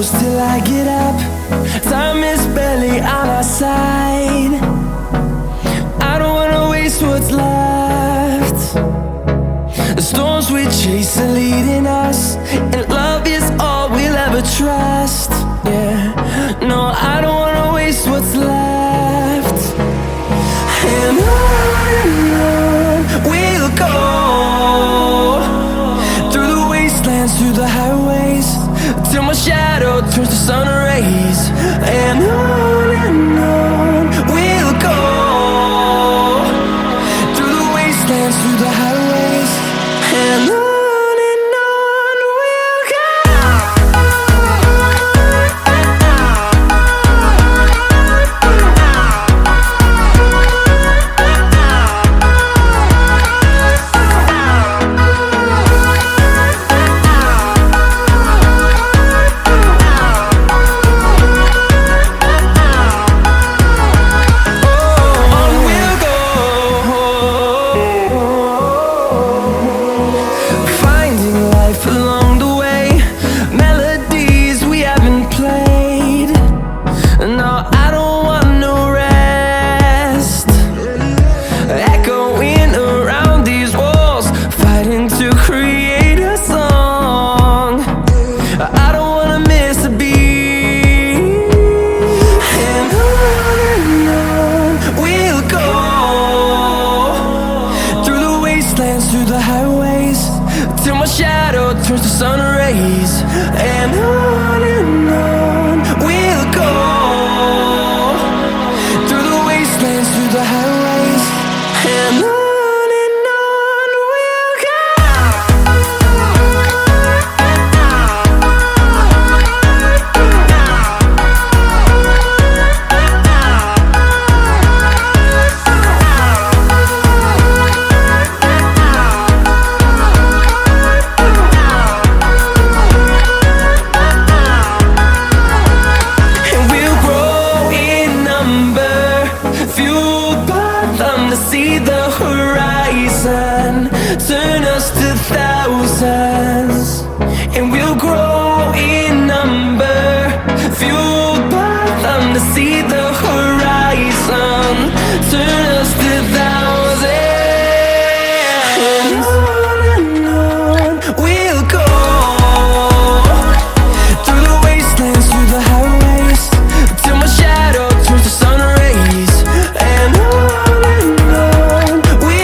close till I get up. Time is barely on our side. I don't wanna waste what's left. The storms we chase are leading us, and love is all we'll ever trust. Yeah, no, I don't wanna waste what's left. And on we'll go, through the wastelands, through the highways, till my shadow turns to sun rays. And on we'll go, through the wastelands, through the highways, and on we'll go. To create a song, I don't wanna miss a beat. And on we'll go, through the wastelands, through the highways, till my shadow turns to sun rays. And on we'll go, through the wastelands, through the highways, and on. See the horizon turn us to thousands, and we'll grow in number, fueled by them. To see the horizon turn us to thousands, and on we'll go, through the wastelands, through the highways, till my shadow turns to sun rays. And on we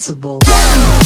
invincible.